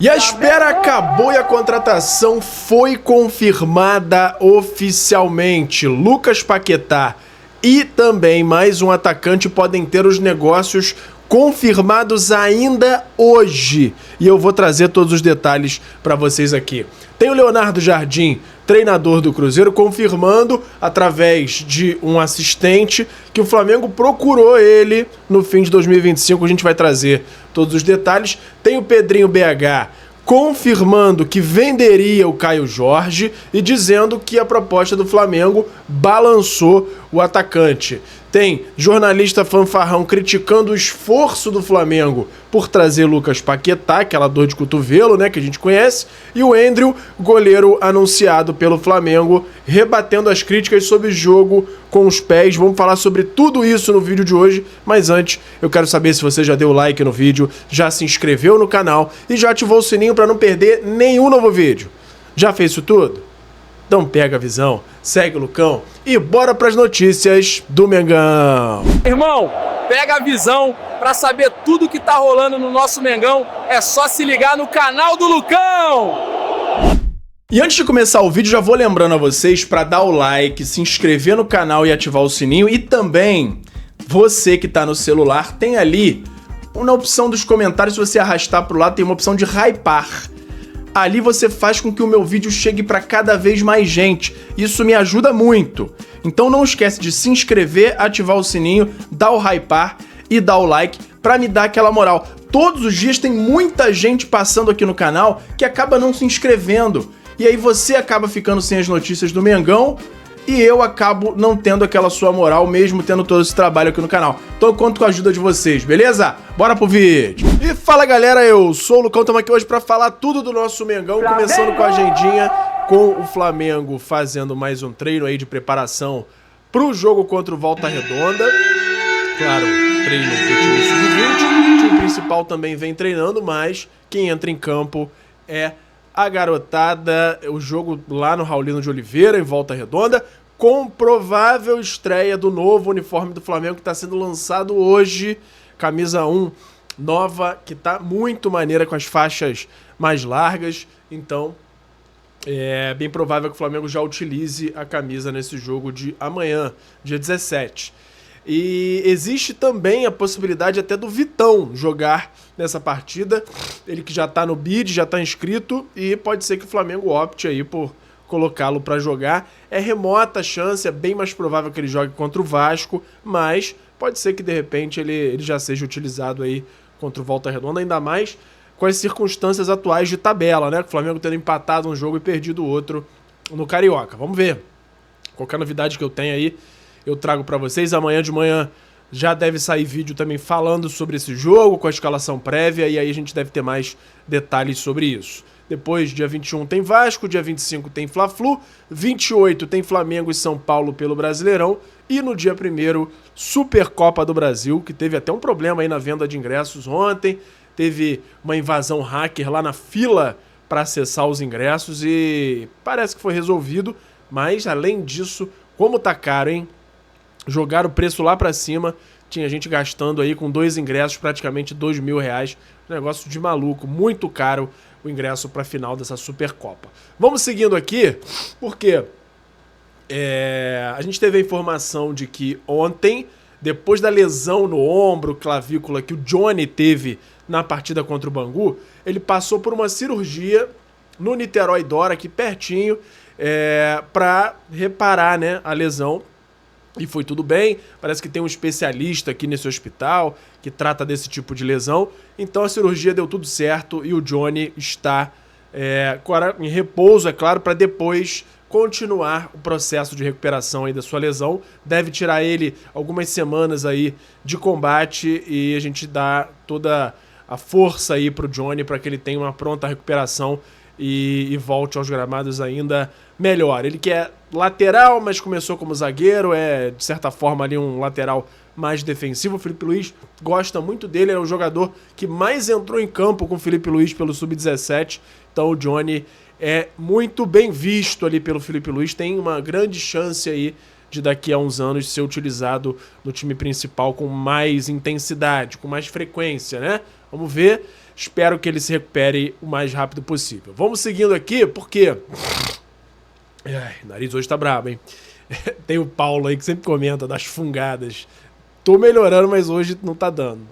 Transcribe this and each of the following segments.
E a espera acabou e a contratação foi confirmada oficialmente. Lucas Paquetá e também mais um atacante podem ter os negócios confirmados ainda hoje. E eu vou trazer todos os detalhes para vocês aqui. Tem o Leonardo Jardim, treinador do Cruzeiro, confirmando através de um assistente que o Flamengo procurou ele no fim de 2025. A gente vai trazer todos os detalhes. Tem o Pedrinho BH confirmando que venderia o Caio Jorge e dizendo que a proposta do Flamengo balançou o atacante. Tem jornalista fanfarrão criticando o esforço do Flamengo por trazer Lucas Paquetá, aquela dor de cotovelo, né, que a gente conhece, e o Endriel, goleiro anunciado pelo Flamengo, rebatendo as críticas sobre jogo com os pés. Vamos falar sobre tudo isso no vídeo de hoje, mas antes eu quero saber se você já deu like no vídeo, já se inscreveu no canal e já ativou o sininho para não perder nenhum novo vídeo. Já fez isso tudo? Então pega a visão, segue o Lucão e bora pras notícias do Mengão. Irmão, pega a visão pra saber tudo que tá rolando no nosso Mengão. É só se ligar no canal do Lucão. E antes de começar o vídeo, já vou lembrando a vocês para dar o like, se inscrever no canal e ativar o sininho. E também, você que tá no celular, tem ali, na opção dos comentários, se você arrastar pro lado, tem uma opção de hypar. Ali você faz com que o meu vídeo chegue para cada vez mais gente. Isso me ajuda muito. Então não esquece de se inscrever, ativar o sininho, dar o hypar e dar o like para me dar aquela moral. Todos os dias tem muita gente passando aqui no canal que acaba não se inscrevendo. E aí você acaba ficando sem as notícias do Mengão e eu acabo não tendo aquela sua moral, mesmo tendo todo esse trabalho aqui no canal. Então eu conto com a ajuda de vocês, beleza? Bora pro vídeo! E fala galera, eu sou o Lucão, estamos aqui hoje para falar tudo do nosso Mengão, começando com a agendinha, com o Flamengo fazendo mais um treino aí de preparação pro jogo contra o Volta Redonda. Claro, treino do time sub-20, o time principal também vem treinando, mas quem entra em campo é a garotada. O jogo lá no Raulino de Oliveira, em Volta Redonda, com provável estreia do novo uniforme do Flamengo que está sendo lançado hoje, camisa 1 nova, que tá muito maneira, com as faixas mais largas. Então é bem provável que o Flamengo já utilize a camisa nesse jogo de amanhã, dia 17. E existe também a possibilidade até do Vitão jogar nessa partida, ele que já tá no bid, já tá inscrito, e pode ser que o Flamengo opte aí por colocá-lo para jogar. É remota a chance, é bem mais provável que ele jogue contra o Vasco, mas pode ser que de repente ele já seja utilizado aí contra o Volta Redonda, ainda mais com as circunstâncias atuais de tabela, né? O Flamengo tendo empatado um jogo e perdido o outro no Carioca. Vamos ver. Qualquer novidade que eu tenha aí, eu trago para vocês. Amanhã de manhã já deve sair vídeo também falando sobre esse jogo, com a escalação prévia, e aí a gente deve ter mais detalhes sobre isso. Depois, dia 21 tem Vasco, dia 25 tem Fla-Flu, 28 tem Flamengo e São Paulo pelo Brasileirão, e no dia 1º, Supercopa do Brasil, que teve até um problema aí na venda de ingressos ontem, teve uma invasão hacker lá na fila para acessar os ingressos e parece que foi resolvido, mas além disso, como tá caro, hein? Jogaram o preço lá pra cima, tinha gente gastando aí com 2 ingressos praticamente R$2.000, um negócio de maluco, muito caro o ingresso pra final dessa Supercopa. Vamos seguindo aqui, porque a gente teve a informação de que ontem, depois da lesão no ombro, clavícula que o Johnny teve na partida contra o Bangu, ele passou por uma cirurgia no Niterói Dora, aqui pertinho, pra reparar, né, a lesão. E foi tudo bem, parece que tem um especialista aqui nesse hospital que trata desse tipo de lesão. Então a cirurgia deu tudo certo e o Johnny está agora em repouso, é claro, para depois continuar o processo de recuperação aí da sua lesão. Deve tirar ele algumas semanas aí de combate e a gente dá toda a força aí pro Johnny para que ele tenha uma pronta recuperação e volte aos gramados ainda melhor. Ele que é lateral, mas começou como zagueiro, é de certa forma ali um lateral mais defensivo. O Felipe Luiz gosta muito dele, é o jogador que mais entrou em campo com o Felipe Luiz pelo Sub-17, então o Johnny é muito bem visto ali pelo Felipe Luiz, tem uma grande chance aí de daqui a uns anos ser utilizado no time principal com mais intensidade, com mais frequência, né? Vamos ver. Espero que ele se recupere o mais rápido possível. Vamos seguindo aqui, porque... Ai, o nariz hoje tá brabo, hein? Tem o Paulo aí que sempre comenta das fungadas. Tô melhorando, mas hoje não tá dando.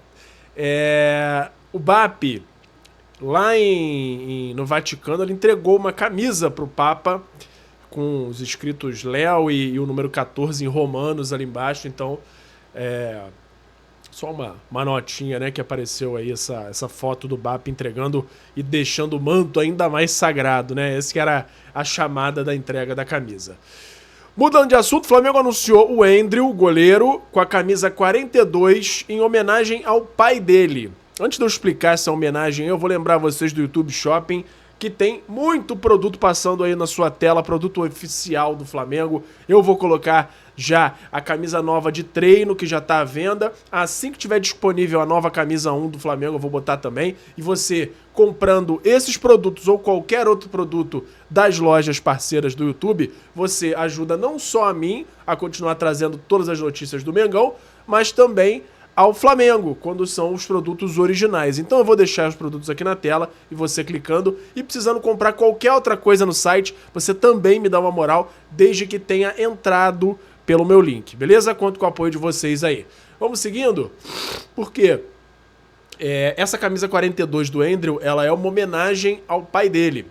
O BAP, lá no Vaticano, ele entregou uma camisa pro Papa com os escritos Léo e o número 14 em romanos ali embaixo. Então, só uma notinha, né, que apareceu aí essa foto do BAP entregando e deixando o manto ainda mais sagrado, né? Essa que era a chamada da entrega da camisa. Mudando de assunto, o Flamengo anunciou o Endriel, goleiro, com a camisa 42 em homenagem ao pai dele. Antes de eu explicar essa homenagem, eu vou lembrar vocês do YouTube Shopping, que tem muito produto passando aí na sua tela, produto oficial do Flamengo. Eu vou colocar já a camisa nova de treino, que já está à venda. Assim que tiver disponível a nova camisa 1 do Flamengo, eu vou botar também. E você, comprando esses produtos ou qualquer outro produto das lojas parceiras do YouTube, você ajuda não só a mim a continuar trazendo todas as notícias do Mengão, mas também ao Flamengo, quando são os produtos originais. Então eu vou deixar os produtos aqui na tela e você clicando, e precisando comprar qualquer outra coisa no site, você também me dá uma moral, desde que tenha entrado pelo meu link, beleza? Conto com o apoio de vocês aí. Vamos seguindo? Porque essa camisa 42 do Endriel, ela é uma homenagem ao pai dele.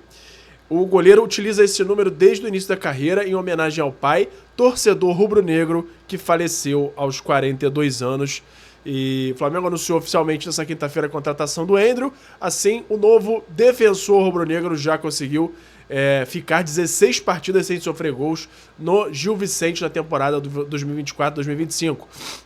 O goleiro utiliza esse número desde o início da carreira em homenagem ao pai, torcedor rubro-negro que faleceu aos 42 anos. E o Flamengo anunciou oficialmente nessa quinta-feira a contratação do Endriel. Assim, o novo defensor rubro-negro já conseguiu ficar 16 partidas sem sofrer gols no Gil Vicente na temporada do 2024-2025.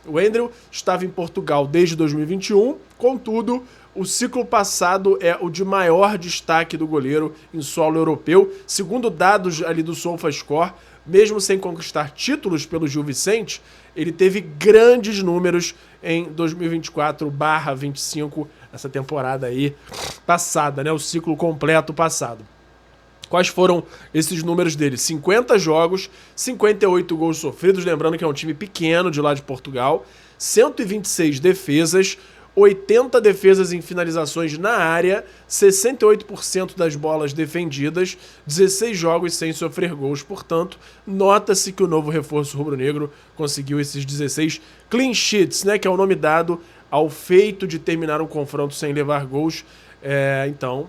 O Endriel estava em Portugal desde 2021, contudo, o ciclo passado é o de maior destaque do goleiro em solo europeu. Segundo dados ali do SofaScore, mesmo sem conquistar títulos pelo Gil Vicente, ele teve grandes números em 2024/25, essa temporada aí passada, né? O ciclo completo passado. Quais foram esses números dele? 50 jogos, 58 gols sofridos, lembrando que é um time pequeno de lá de Portugal, 126 defesas, 80 defesas em finalizações na área, 68% das bolas defendidas, 16 jogos sem sofrer gols. Portanto, nota-se que o novo reforço rubro-negro conseguiu esses 16 clean sheets, né, que é o nome dado ao feito de terminar um confronto sem levar gols. Então,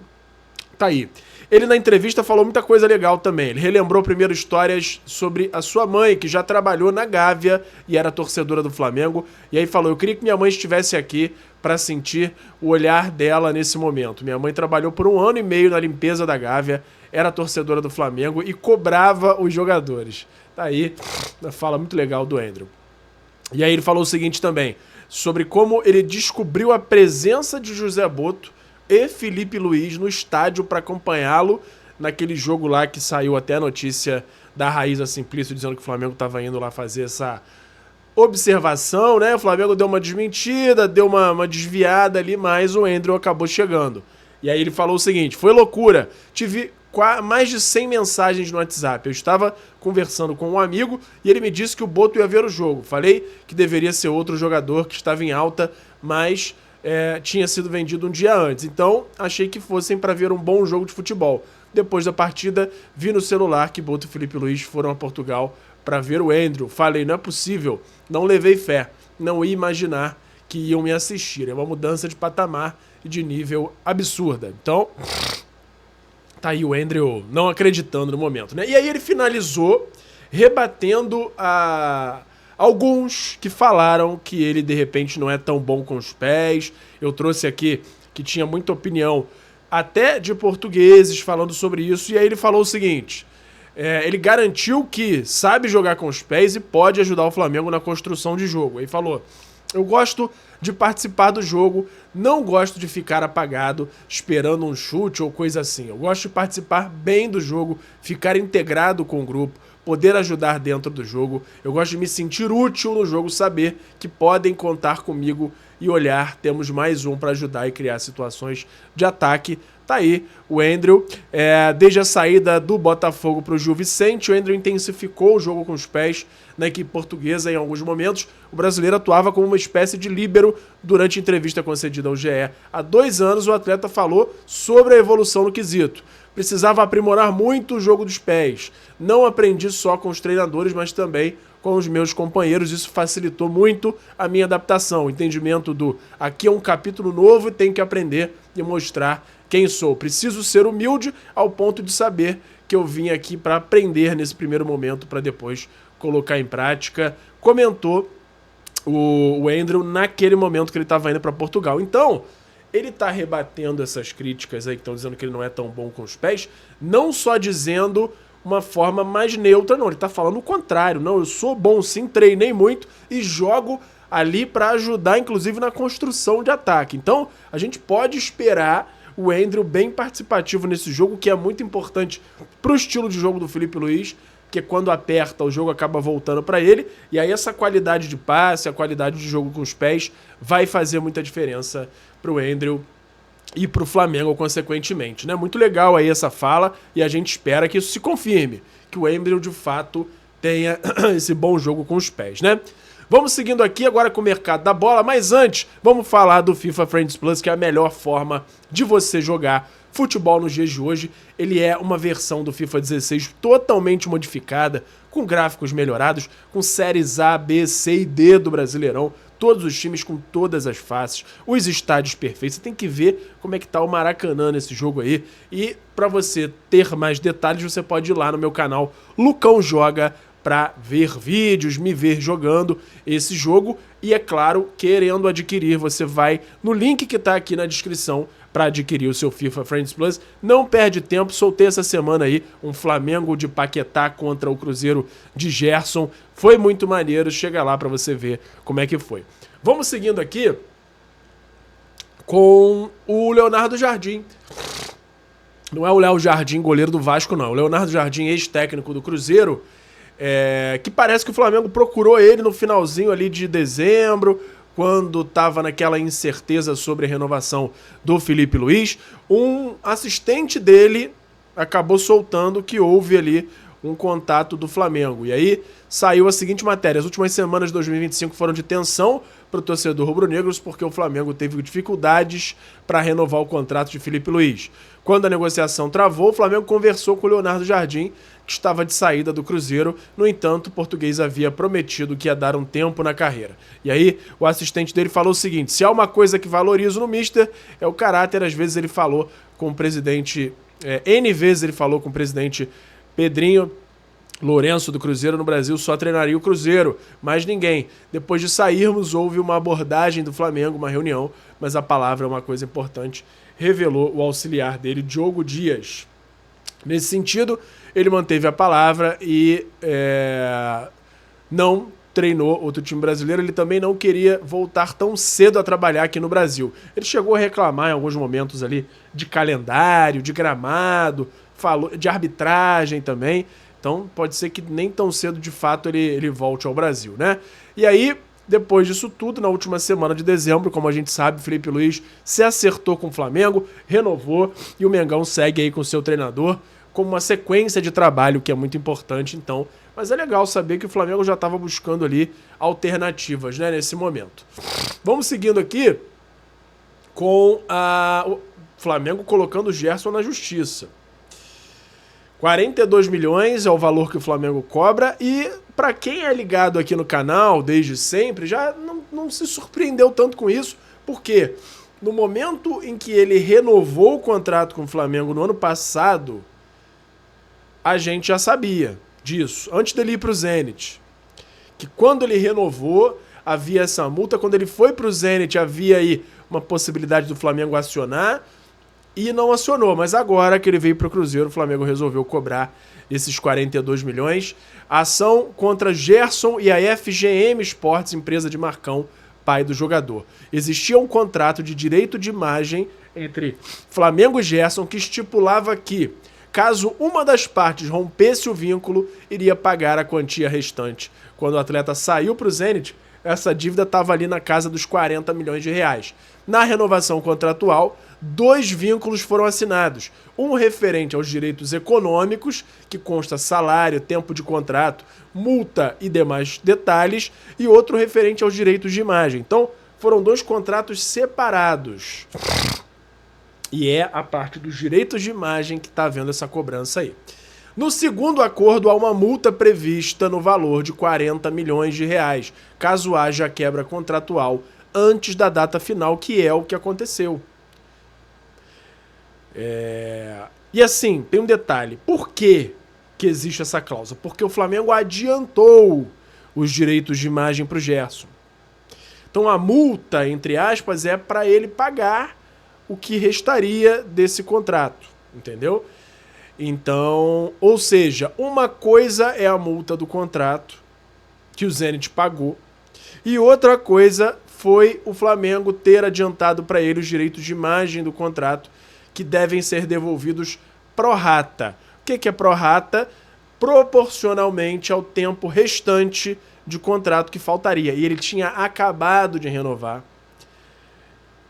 tá aí. Ele na entrevista falou muita coisa legal também. Ele relembrou primeiro histórias sobre a sua mãe, que já trabalhou na Gávea e era torcedora do Flamengo. E aí falou, eu queria que minha mãe estivesse aqui para sentir o olhar dela nesse momento. Minha mãe trabalhou por 1 ano e meio na limpeza da Gávea, era torcedora do Flamengo e cobrava os jogadores. Tá aí, uma fala muito legal do Endriel. E aí ele falou o seguinte também, sobre como ele descobriu a presença de José Boto e Felipe Luiz no estádio para acompanhá-lo naquele jogo lá que saiu até a notícia da Raíza Simplício dizendo que o Flamengo estava indo lá fazer essa observação, né? O Flamengo deu uma desmentida, deu uma desviada ali, mas o Endriel acabou chegando. E aí ele falou o seguinte, foi loucura, tive mais de 100 mensagens no WhatsApp, eu estava conversando com um amigo e ele me disse que o Boto ia ver o jogo, falei que deveria ser outro jogador que estava em alta, mas tinha sido vendido um dia antes, então achei que fossem para ver um bom jogo de futebol. Depois da partida, vi no celular que Boto e Felipe Luiz foram a Portugal para ver o Endriel. Falei, não é possível, não levei fé, não ia imaginar que iam me assistir. É uma mudança de patamar e de nível absurda. Então, tá aí o Endriel não acreditando no momento, né? E aí ele finalizou rebatendo alguns que falaram que ele de repente não é tão bom com os pés. Eu trouxe aqui que tinha muita opinião até de portugueses falando sobre isso, e aí ele falou o seguinte, ele garantiu que sabe jogar com os pés e pode ajudar o Flamengo na construção de jogo. Ele falou, eu gosto de participar do jogo, não gosto de ficar apagado esperando um chute ou coisa assim. Eu gosto de participar bem do jogo, ficar integrado com o grupo, poder ajudar dentro do jogo. Eu gosto de me sentir útil no jogo, saber que podem contar comigo e olhar, temos mais um para ajudar e criar situações de ataque Tá aí o Andrew, desde a saída do Botafogo para o Gil Vicente, o Andrew intensificou o jogo com os pés na equipe portuguesa em alguns momentos. O brasileiro atuava como uma espécie de líbero durante a entrevista concedida ao GE. Há 2 anos o atleta falou sobre a evolução no quesito. Precisava aprimorar muito o jogo dos pés. Não aprendi só com os treinadores, mas também com os meus companheiros. Isso facilitou muito a minha adaptação. O entendimento do aqui é um capítulo novo e tenho que aprender e mostrar quem sou. Preciso ser humilde ao ponto de saber que eu vim aqui para aprender nesse primeiro momento para depois colocar em prática. Comentou o Andrew naquele momento que ele estava indo para Portugal. Então, ele está rebatendo essas críticas aí que estão dizendo que ele não é tão bom com os pés, não só dizendo uma forma mais neutra, não. Ele está falando o contrário. Não, eu sou bom sim, treinei muito e jogo ali para ajudar, inclusive, na construção de ataque. Então, a gente pode esperar o Andrew bem participativo nesse jogo, que é muito importante para o estilo de jogo do Felipe Luiz, porque quando aperta, o jogo acaba voltando para ele, e aí essa qualidade de passe, a qualidade de jogo com os pés, vai fazer muita diferença para o Andrew e para o Flamengo, consequentemente, né? Muito legal aí essa fala, e a gente espera que isso se confirme, que o Andrew, de fato, tenha esse bom jogo com os pés, né? Vamos seguindo aqui agora com o mercado da bola, mas antes, vamos falar do FIFA Friends Plus, que é a melhor forma de você jogar futebol nos dias de hoje. Ele é uma versão do FIFA 16 totalmente modificada, com gráficos melhorados, com séries A, B, C e D do Brasileirão, todos os times com todas as faces, os estádios perfeitos. Você tem que ver como é que tá o Maracanã nesse jogo aí. E para você ter mais detalhes, você pode ir lá no meu canal Lucão Joga para ver vídeos, me ver jogando esse jogo. E é claro, querendo adquirir, você vai no link que está aqui na descrição para adquirir o seu FIFA Friends Plus. Não perde tempo, soltei essa semana aí um Flamengo de Paquetá contra o Cruzeiro de Gerson. Foi muito maneiro, chega lá para você ver como é que foi. Vamos seguindo aqui com o Leonardo Jardim. Não é o Léo Jardim, goleiro do Vasco, não. O Leonardo Jardim, ex-técnico do Cruzeiro, que parece que o Flamengo procurou ele no finalzinho ali de dezembro, quando estava naquela incerteza sobre a renovação do Felipe Luiz. Um assistente dele acabou soltando que houve ali um contato do Flamengo. E aí saiu a seguinte matéria: as últimas semanas de 2025 foram de tensão para o torcedor rubro-negro, porque o Flamengo teve dificuldades para renovar o contrato de Felipe Luiz. Quando a negociação travou, o Flamengo conversou com o Leonardo Jardim, que estava de saída do Cruzeiro. No entanto, o português havia prometido que ia dar um tempo na carreira. E aí, o assistente dele falou o seguinte: se há uma coisa que valorizo no Mister, é o caráter. Às vezes ele falou com o presidente, N vezes ele falou com o presidente Pedrinho Lourenço do Cruzeiro. No Brasil só treinaria o Cruzeiro, mais ninguém. Depois de sairmos, houve uma abordagem do Flamengo, uma reunião, mas a palavra é uma coisa importante, revelou o auxiliar dele, Diogo Dias. Nesse sentido, ele manteve a palavra e não treinou outro time brasileiro. Ele também não queria voltar tão cedo a trabalhar aqui no Brasil. Ele chegou a reclamar em alguns momentos ali de calendário, de gramado, falou de arbitragem também. Então pode ser que nem tão cedo de fato ele volte ao Brasil, né? E aí, depois disso tudo, na última semana de dezembro, como a gente sabe, Felipe Luiz se acertou com o Flamengo, renovou, e o Mengão segue aí com o seu treinador, como uma sequência de trabalho que é muito importante, então. Mas é legal saber que o Flamengo já estava buscando ali alternativas, né, nesse momento. Vamos seguindo aqui com o Flamengo colocando o Gerson na justiça. 42 milhões é o valor que o Flamengo cobra, e para quem é ligado aqui no canal desde sempre, já não se surpreendeu tanto com isso, porque no momento em que ele renovou o contrato com o Flamengo no ano passado, a gente já sabia disso, antes dele ir para o Zenit, que quando ele renovou, havia essa multa. Quando ele foi para o Zenit, havia aí uma possibilidade do Flamengo acionar, e não acionou, mas agora que ele veio para o Cruzeiro, o Flamengo resolveu cobrar esses 42 milhões. A ação contra Gerson e a FGM Sports, empresa de Marcão, pai do jogador. Existia um contrato de direito de imagem entre Flamengo e Gerson que estipulava que, caso uma das partes rompesse o vínculo, iria pagar a quantia restante. Quando o atleta saiu para o Zenit, essa dívida estava ali na casa dos 40 milhões de reais. Na renovação contratual 2 vínculos foram assinados. Um referente aos direitos econômicos, que consta salário, tempo de contrato, multa e demais detalhes, e outro referente aos direitos de imagem. Então, foram 2 contratos separados. E é a parte dos direitos de imagem que está havendo essa cobrança aí. No segundo acordo, há uma multa prevista no valor de 40 milhões de reais, caso haja quebra contratual antes da data final, que é o que aconteceu. E assim, tem um detalhe. Por que existe essa cláusula? Porque o Flamengo adiantou os direitos de imagem para o Gerson. Então a multa, entre aspas, é para ele pagar o que restaria desse contrato, entendeu? Então, ou seja, uma coisa é a multa do contrato que o Zenit pagou e outra coisa foi o Flamengo ter adiantado para ele os direitos de imagem do contrato, que devem ser devolvidos pro rata. O que é pro rata? Proporcionalmente ao tempo restante de contrato que faltaria. E ele tinha acabado de renovar.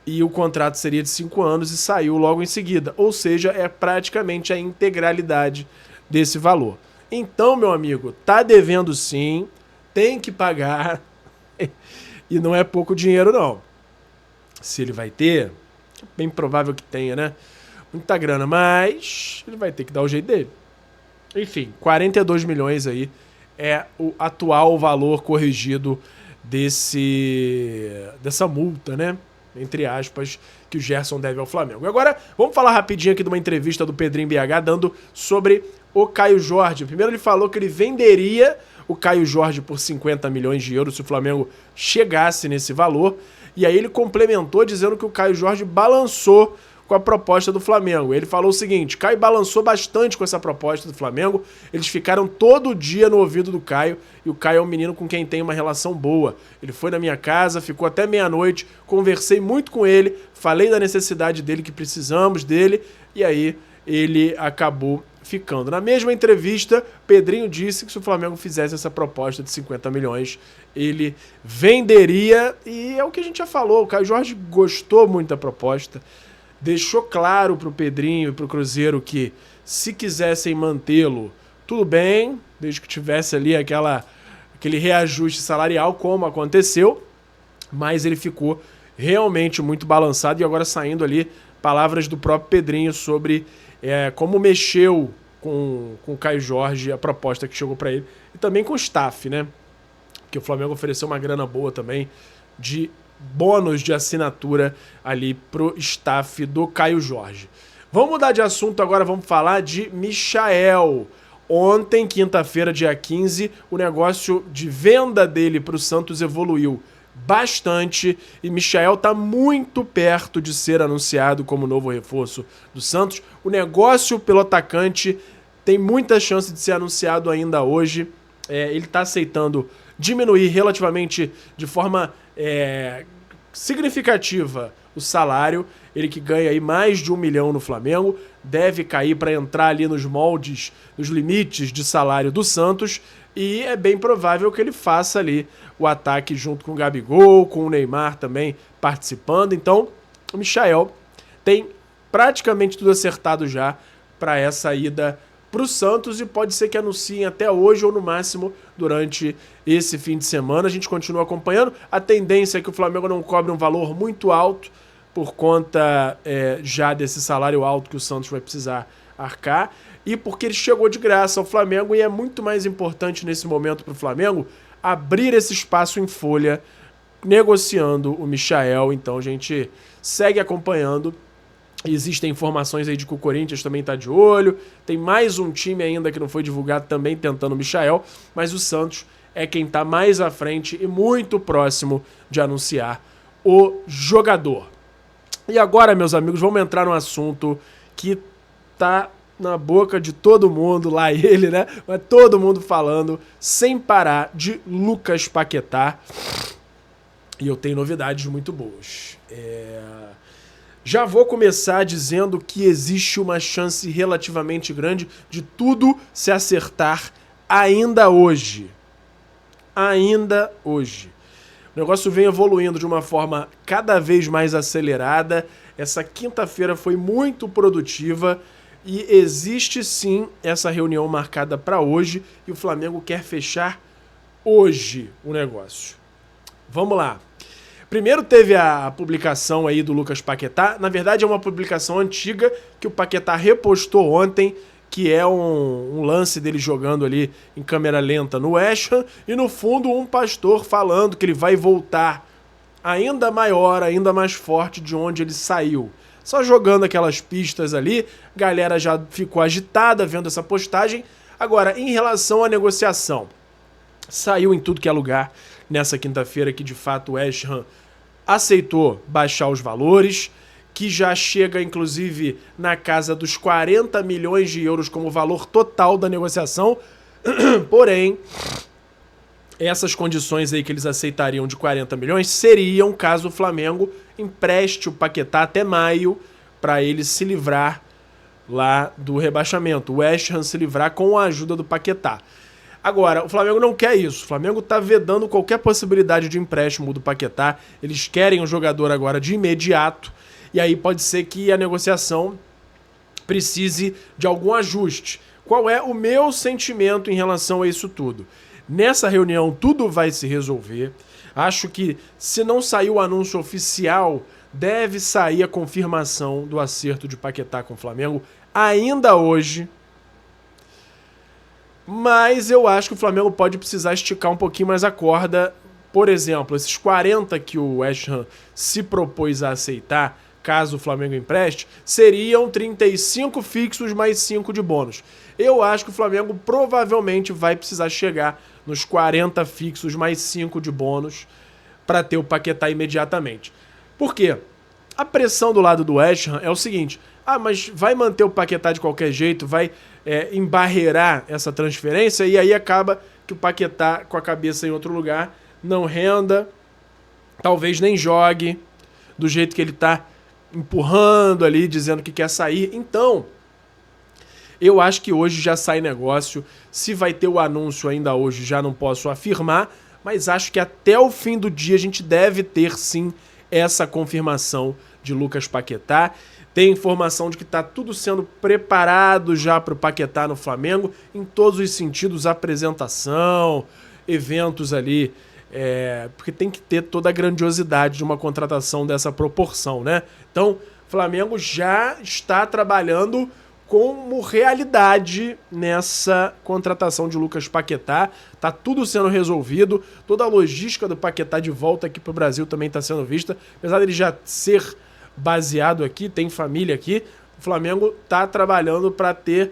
E o contrato seria de 5 anos e saiu logo em seguida. Ou seja, é praticamente a integralidade desse valor. Então, meu amigo, tá devendo sim, tem que pagar. E não é pouco dinheiro, não. Se ele vai ter, é bem provável que tenha, né? Muita grana, mas ele vai ter que dar o jeito dele. Enfim, 42 milhões aí é o atual valor corrigido dessa multa, né? Entre aspas, que o Gerson deve ao Flamengo. Agora, vamos falar rapidinho aqui de uma entrevista do Pedrinho BH dando sobre o Caio Jorge. Primeiro ele falou que ele venderia o Caio Jorge por 50 milhões de euros se o Flamengo chegasse nesse valor. E aí ele complementou dizendo que o Caio Jorge balançou com a proposta do Flamengo. Ele falou o seguinte: Caio balançou bastante com essa proposta do Flamengo, eles ficaram todo dia no ouvido do Caio, e o Caio é um menino com quem tem uma relação boa. Ele foi na minha casa, ficou até meia-noite, conversei muito com ele, falei da necessidade dele, que precisamos dele, e aí ele acabou ficando. Na mesma entrevista, Pedrinho disse que se o Flamengo fizesse essa proposta de 50 milhões, ele venderia, e é o que a gente já falou, o Caio Jorge gostou muito da proposta, deixou claro pro Pedrinho e pro Cruzeiro que se quisessem mantê-lo, tudo bem, desde que tivesse ali aquele reajuste salarial, como aconteceu, mas ele ficou realmente muito balançado. E agora saindo ali palavras do próprio Pedrinho sobre como mexeu com o Caio Jorge, a proposta que chegou para ele, e também com o staff, né? Porque o Flamengo ofereceu uma grana boa também de bônus de assinatura ali pro staff do Caio Jorge. Vamos mudar de assunto agora, vamos falar de Michael. Ontem, quinta-feira, dia 15, o negócio de venda dele pro Santos evoluiu bastante e Michael tá muito perto de ser anunciado como novo reforço do Santos. O negócio pelo atacante tem muita chance de ser anunciado ainda hoje. Ele tá aceitando diminuir relativamente de forma significativa o salário. Ele que ganha aí mais de 1 milhão no Flamengo, deve cair para entrar ali nos moldes, nos limites de salário do Santos, e é bem provável que ele faça ali o ataque junto com o Gabigol, com o Neymar também participando. Então, o Michael tem praticamente tudo acertado já para essa ida para o Santos, e pode ser que anunciem até hoje ou no máximo durante esse fim de semana. A gente continua acompanhando. A tendência é que o Flamengo não cobre um valor muito alto por conta já desse salário alto que o Santos vai precisar arcar, e porque ele chegou de graça ao Flamengo, e é muito mais importante nesse momento para o Flamengo abrir esse espaço em folha negociando o Michael. Então a gente segue acompanhando. Existem informações aí de que o Corinthians também está de olho. Tem mais um time ainda que não foi divulgado também tentando o Michael, mas o Santos é quem está mais à frente e muito próximo de anunciar o jogador. E agora, meus amigos, vamos entrar num assunto que tá na boca de todo mundo, lá ele, né? Mas todo mundo falando sem parar de Lucas Paquetá. E eu tenho novidades muito boas. Já vou começar dizendo que existe uma chance relativamente grande de tudo se acertar ainda hoje. Ainda hoje. O negócio vem evoluindo de uma forma cada vez mais acelerada. Essa quinta-feira foi muito produtiva e existe sim essa reunião marcada para hoje e o Flamengo quer fechar hoje o negócio. Vamos lá. Primeiro teve a publicação aí do Lucas Paquetá. Na verdade é uma publicação antiga que o Paquetá repostou ontem, que é um lance dele jogando ali em câmera lenta no West Ham, e no fundo um pastor falando que ele vai voltar ainda maior, ainda mais forte de onde ele saiu. Só jogando aquelas pistas ali, galera já ficou agitada vendo essa postagem. Agora, em relação à negociação, saiu em tudo que é lugar nessa quinta-feira que de fato o West Ham aceitou baixar os valores, que já chega inclusive na casa dos 40 milhões de euros como valor total da negociação. Porém, essas condições aí que eles aceitariam de 40 milhões seriam caso o Flamengo empreste o Paquetá até maio para ele se livrar lá do rebaixamento. O West Ham se livrar com a ajuda do Paquetá. Agora, o Flamengo não quer isso. O Flamengo está vedando qualquer possibilidade de empréstimo do Paquetá. Eles querem o jogador agora de imediato. E aí pode ser que a negociação precise de algum ajuste. Qual é o meu sentimento em relação a isso tudo? Nessa reunião tudo vai se resolver. Acho que se não sair o anúncio oficial, deve sair a confirmação do acerto de Paquetá com o Flamengo ainda hoje. Mas eu acho que o Flamengo pode precisar esticar um pouquinho mais a corda. Por exemplo, esses 40 que o West Ham se propôs a aceitar, caso o Flamengo empreste, seriam 35 fixos mais 5 de bônus. Eu acho que o Flamengo provavelmente vai precisar chegar nos 40 fixos mais 5 de bônus para ter o Paquetá imediatamente. Por quê? A pressão do lado do West Ham é o seguinte: mas vai manter o Paquetá de qualquer jeito, vai embarrear essa transferência, e aí acaba que o Paquetá com a cabeça em outro lugar não renda, talvez nem jogue do jeito que ele está empurrando ali, dizendo que quer sair. Então, eu acho que hoje já sai negócio. Se vai ter o anúncio ainda hoje, já não posso afirmar, mas acho que até o fim do dia a gente deve ter sim essa confirmação de Lucas Paquetá. Tem informação de que está tudo sendo preparado já para o Paquetá no Flamengo, em todos os sentidos, apresentação, eventos ali, porque tem que ter toda a grandiosidade de uma contratação dessa proporção, né? Então, o Flamengo já está trabalhando como realidade nessa contratação de Lucas Paquetá. Tá tudo sendo resolvido, toda a logística do Paquetá de volta aqui para o Brasil também está sendo vista. Apesar dele já ser baseado aqui, tem família aqui, o Flamengo está trabalhando para ter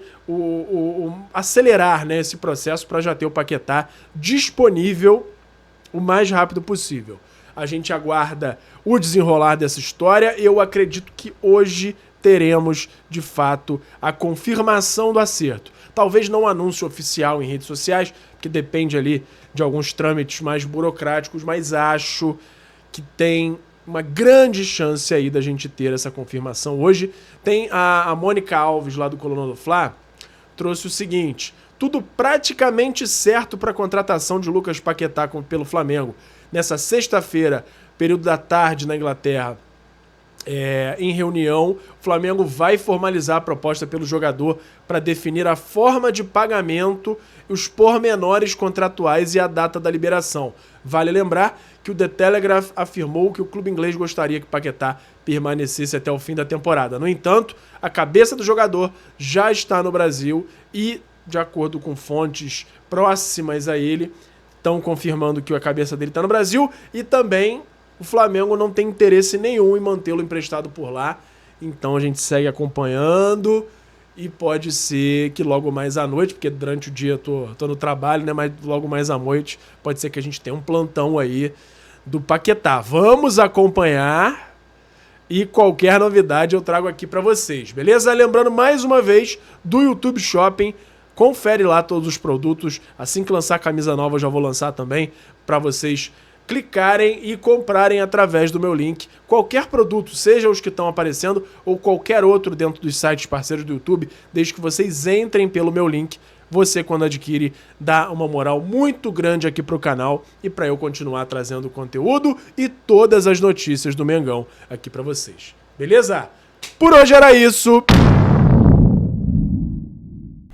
acelerar, né, esse processo para já ter o Paquetá disponível o mais rápido possível. A gente aguarda o desenrolar dessa história. Eu acredito que hoje teremos, de fato, a confirmação do acerto. Talvez não anúncio oficial em redes sociais, porque depende ali de alguns trâmites mais burocráticos, mas acho que tem uma grande chance aí da gente ter essa confirmação hoje. Tem a Mônica Alves, lá do Coluna do Fla, trouxe o seguinte: tudo praticamente certo para a contratação de Lucas Paquetá pelo Flamengo. Nessa sexta-feira, período da tarde na Inglaterra, em reunião, o Flamengo vai formalizar a proposta pelo jogador para definir a forma de pagamento, os pormenores contratuais e a data da liberação. Vale lembrar que o The Telegraph afirmou que o clube inglês gostaria que Paquetá permanecesse até o fim da temporada. No entanto, a cabeça do jogador já está no Brasil e, de acordo com fontes próximas a ele, estão confirmando que a cabeça dele está no Brasil, e também o Flamengo não tem interesse nenhum em mantê-lo emprestado por lá. Então a gente segue acompanhando e pode ser que logo mais à noite, porque durante o dia tô no trabalho, né? Mas logo mais à noite pode ser que a gente tenha um plantão aí do Paquetá. Vamos acompanhar e qualquer novidade eu trago aqui para vocês, beleza? Lembrando mais uma vez do YouTube Shopping. Confere lá todos os produtos. Assim que lançar a camisa nova, eu já vou lançar também para vocês clicarem e comprarem através do meu link qualquer produto, seja os que estão aparecendo ou qualquer outro dentro dos sites parceiros do YouTube, desde que vocês entrem pelo meu link. Você, quando adquire, dá uma moral muito grande aqui pro canal e para eu continuar trazendo conteúdo e todas as notícias do Mengão aqui para vocês. Beleza? Por hoje era isso.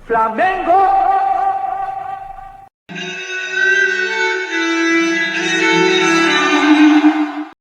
Flamengo!